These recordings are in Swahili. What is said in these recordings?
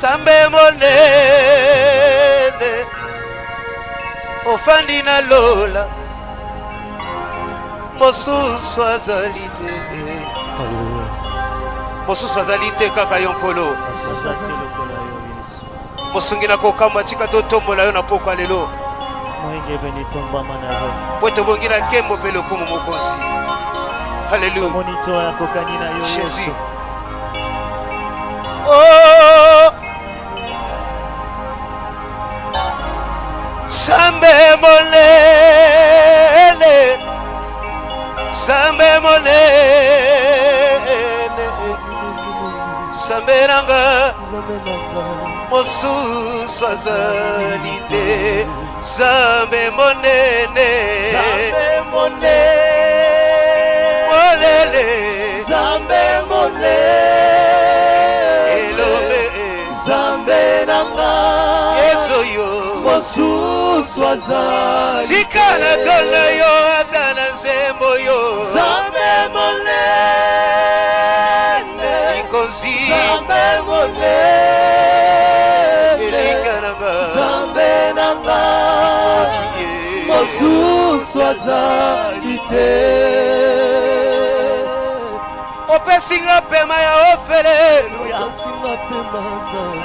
Sambe monene ofandi na lola mosusu azali te. Mosusu azali te kaka yo nkolo. Mosungi na kokamba tika totombola yo na pokwa lelo. Po tobongi na nkembo mpe lokumu mokonzi. Haleluya. Jésus. Oh, Sambe monene, Sambe monene, Sambe nanga mosusu azali te. Sambe monene, Sambe monene, Sambe monene, Sambe nanga mosusu azali te. Tika na tolo yo ata na nzembo yo. Sambe monene, Ikozi Sambe monene, Sambe nanga mosusu azali te. Opesinga pema ya ofele,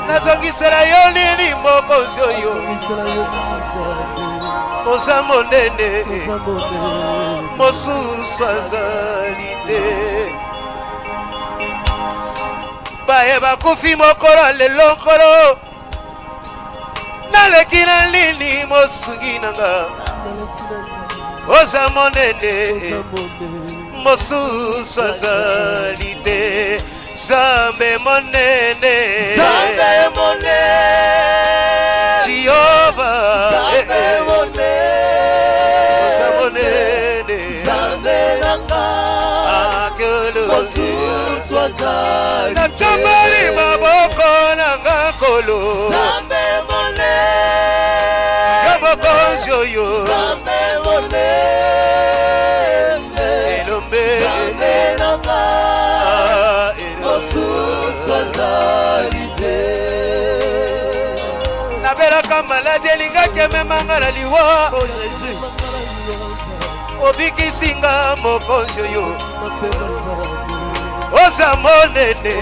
nazongisela yo nini mokonzi oyo. Oza monene mosusu azali te. Baye bakufi mokolo lelo nkolo, naleki na nini mosungi nanga. Oza monene mosusu azali te. Sambe monene, Sambe monene, Jehovah, Sambe monene, monene, Sambe nanga mosusu azali te. na chambari maboko nanga kolo. Sambe monene, Yo mokonzi oyo. Sambe monene, Elombe, Sambe nanga mosusu azali te. nabelaka maladi elingaki ememanga na liwa. Obikisinga mokonzi oyo. Oza monene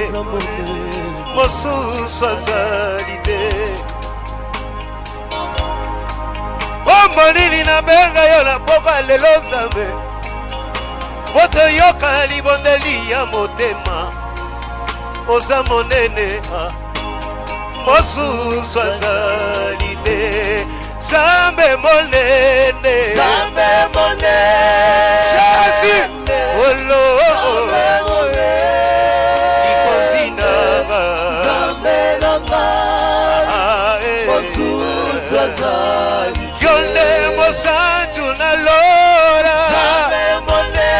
mosusu azali te. Kombo nini nabenga yo na pokwa lelo Nzambe, moto yoka libondeli ya motema. Oza monene mosusu azali te. Sambe monene, Sambe monene, Jésus, olo Sambe monene, ikozi nanga. Sambe nanga mosusu azali te. Yonde mosantu na lora. Sambe monene,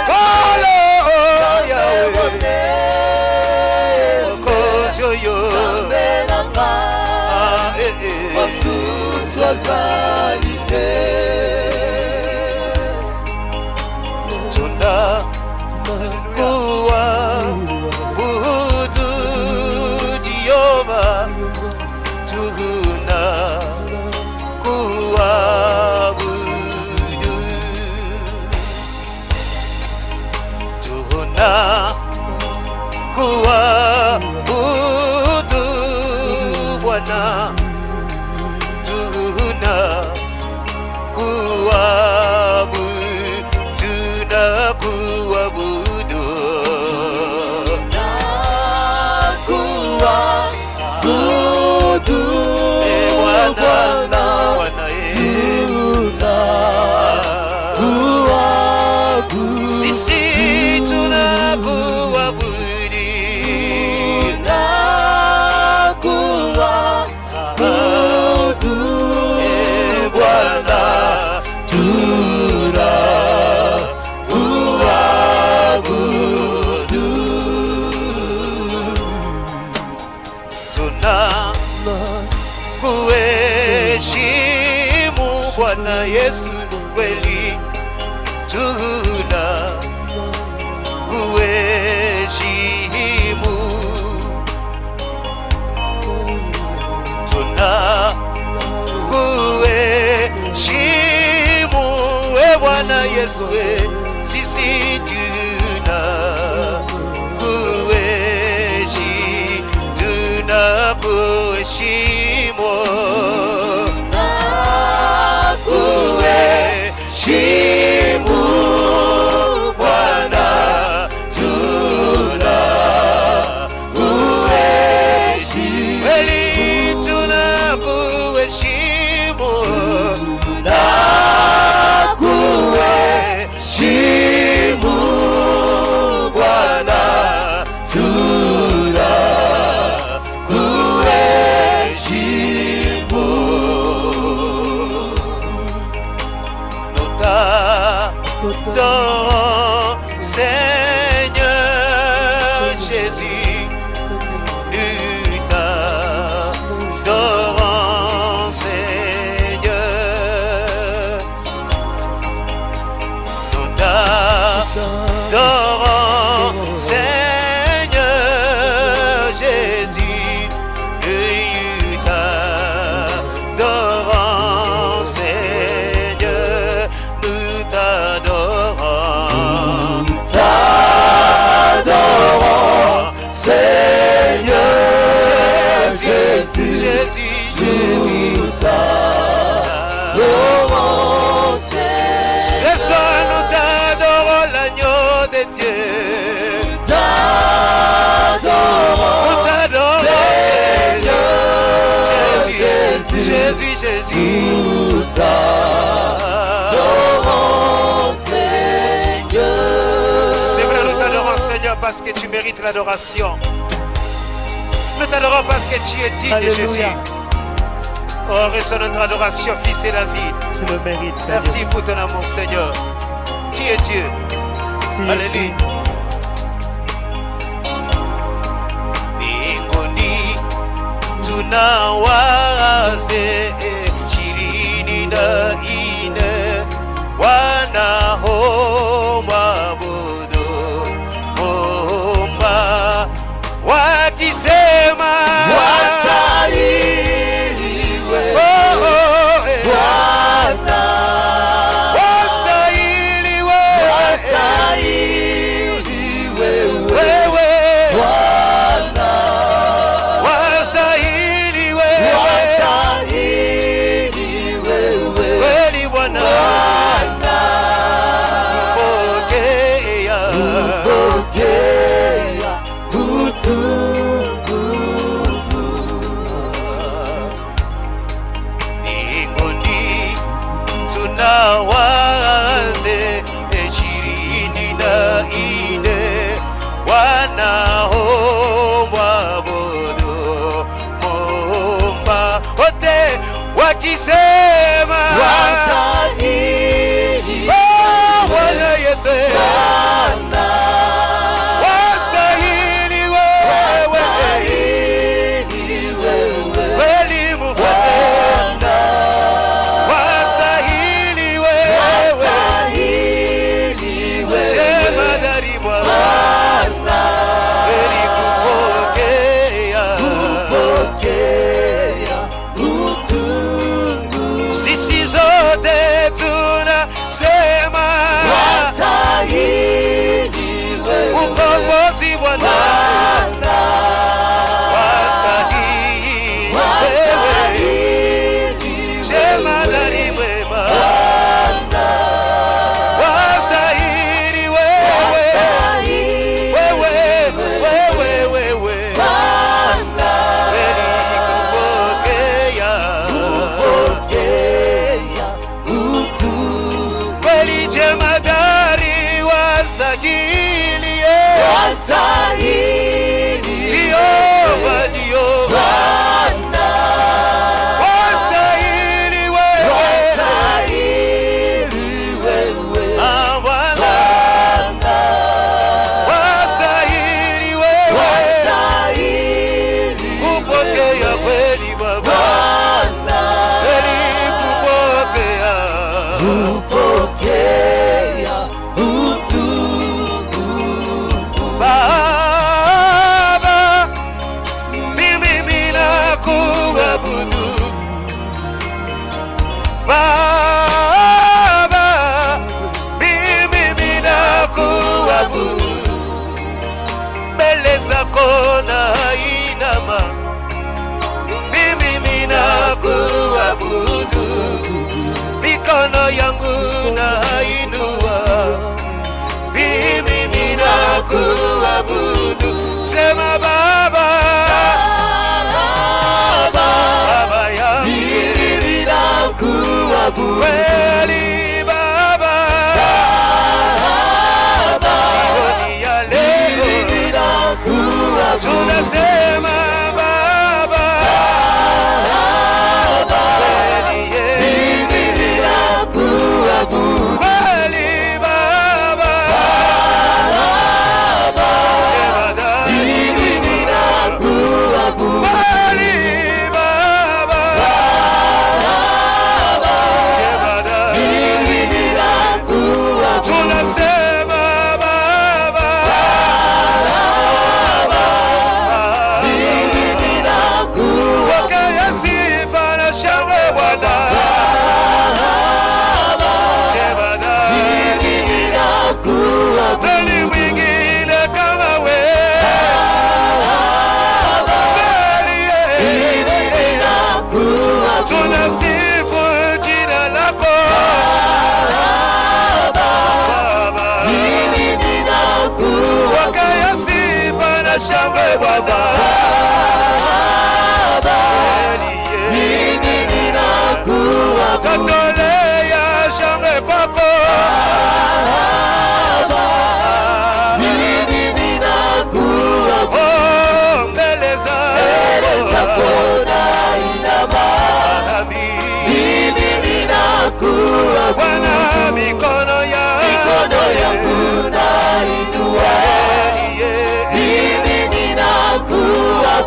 Kolo Sambe monene, mokonzi oyo. Sambe nanga mosusu azali te. Tuna kuwa budu Jehova. Tuna kuwa budu. Tuna kuwa budu Bwana. Tuna kuabudu. Bwana, sisi tunakuabudu. Kuheshimu Bwana Yesu kweli. Tuna kuheshimu Yesu, sisi tunakuheshimu, Nakuheshimu Bwana, tunakuheshimu. kweli tunakuheshimu, Nakuheshimu Bwana, tunakuheshimu. nous t'adorons, Seigneur Jésus, nous t'adorons, Seigneur, nous t'adorons, Seigneur Jésus, nous t'adorons, Seigneur, nous t'adorons. T'adorons, Seigneur Jésus, Jésus, nous t'adorons, ce soir nous t'adorons, l'agneau de Dieu. t'adorons, Nous t'adorons, Seigneur Jésus, Jésus. nous t'adorons, Seigneur. C'est vrai, nous t'adorons, Seigneur, parce que tu mérites l'adoration. Nous t'adorons parce que tu es digne de Alléluia. Jésus. Oh, reçois notre adoration, Fils et la vie. Tu le mérites, Seigneur. Merci pour ton amour, Seigneur. Tu es Dieu. Tu es Alléluia. Mbinguni tunawaze 24 wanaomwabudu Muumba, wakisema Wastahili wewe, oh, Bwana. wastahili wewe, Wastahili wewe, wewe Bwana. wastahili wewe, Wastahili wewe, kweli Bwana, Bwana. pokea Pokea utukufu. mbinguni tunawaze 24 wanaomwabudu Muumba, wote wakisema Wastahili oh, Bwana Yesu, Bwana. wastahili wewe, Wastahili wewe, kweli Mfalme, wastahili wewe, Wastahili wewe, jemadari Bwana, Bwana. kweli kupokea Pokea utukufu. sisi zote tunasema Wastahili wewe, ukombozi Bwana, Bwana. wastahili wewe, Wastahili jemadari mwema, Bwana. wastahili wewe, Wastahili wewe, Bwana. kweli kupokea, Pokea utukufu. kweli jemadari wastahili, Wastahili Jehova, Jehova, Bwana. wastahili wewe, Wastahili wewe, Bwana, Bwana. wastahili wewe, Wastahili kupokea kweli Baba, Bwana. kweli kupokea, Pokea utukufu. Baba lako nainama, mimi ninakuabudu, mikono yangu nainua, mimi ninakuabudu. Sema Baba, Baba yangu, kweli Baba, jioni ya leo tunasema Baba, kweli kweli Baba, sema kweli Baba, tunasema Baba, pokea sifa na shangwe Bwana. Nani mwingine kama wewe? Tunasifu jina lako Baba, pokea sifa na shangwe Bwana. Tatolea shangwe kwako mbele zako Bwana, mikono yangu nainua, mimi ninakuabudu.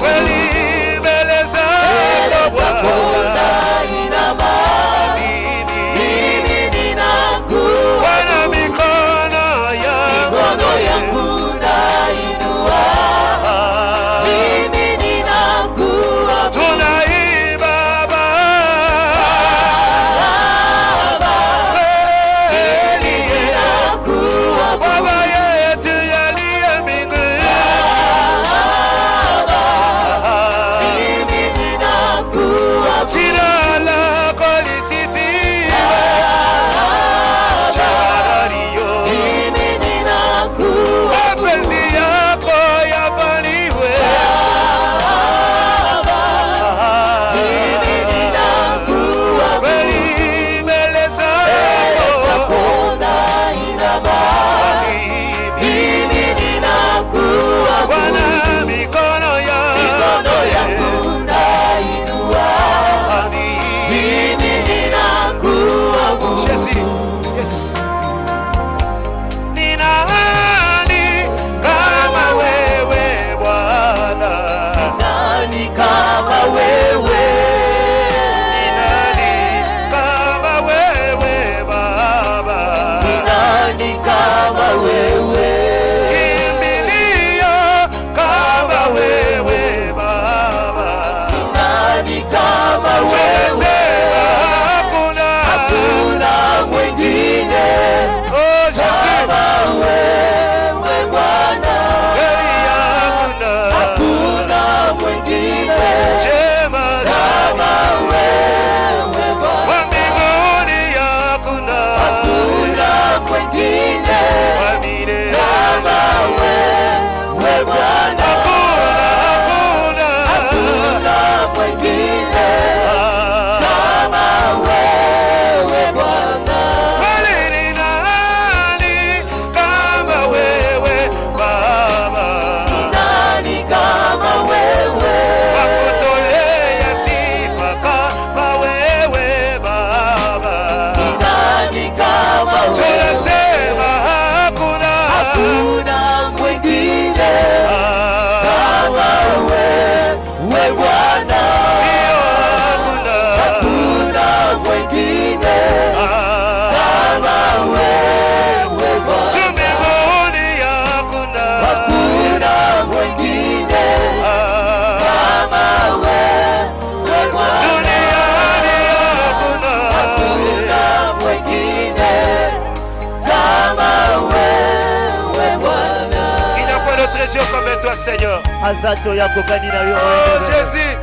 de Dieu comme toi, Seigneur. Azato ya kokanina yo. Oh Jésus.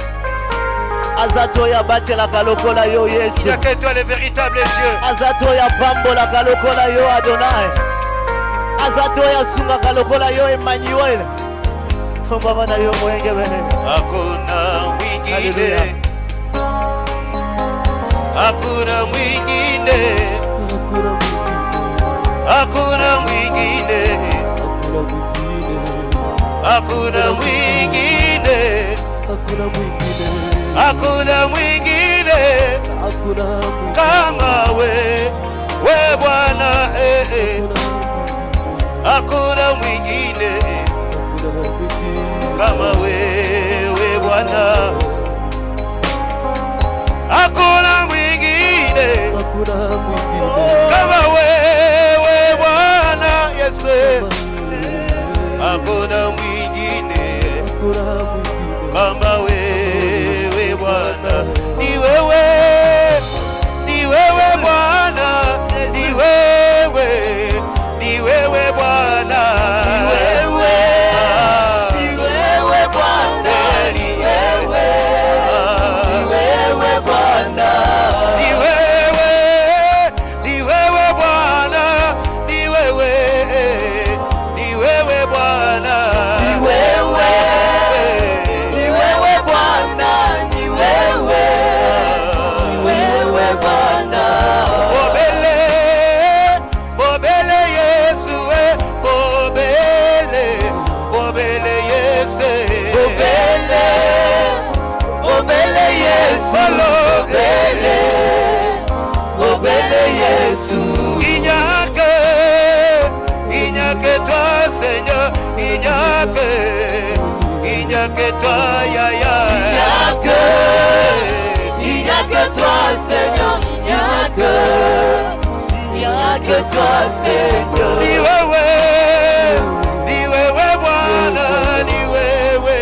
Azato ya batela kalokola yo Yesu. Il n'y a que toi le véritable Dieu. Azato ya bambola kalokola yo Adonai. Azato ya sunga kalokola yo Emmanuel. Tomba bana yo mwenge bene. Hakuna mwingine. Hakuna mwingine. Hakuna mwingine. Hakuna mwingine. Hakuna mwingine kama we Bwana, hakuna mwingine kama we Bwana, hakuna mwingine kama we Bwana Yesu, hakuna mwingine kama wewe Bwana, ni wewe Bwana, ni wewe Bwana, que toi, yaya. Il n'y a que toi, Seigneur. Il n'y a que toi, Seigneur. Ni wewe Bwana, ni wewe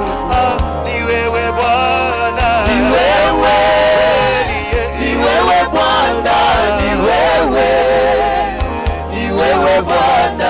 Bwana, ni wewe Bwana, ni wewe Bwana.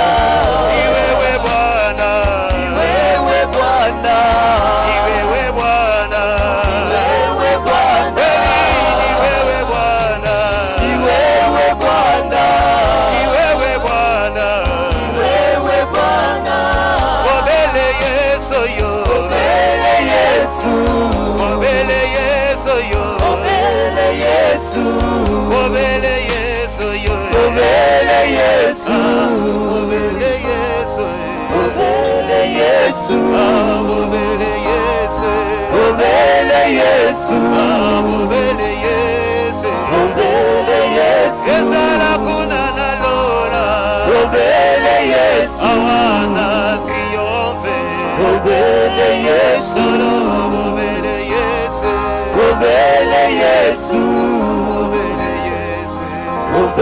Yesu.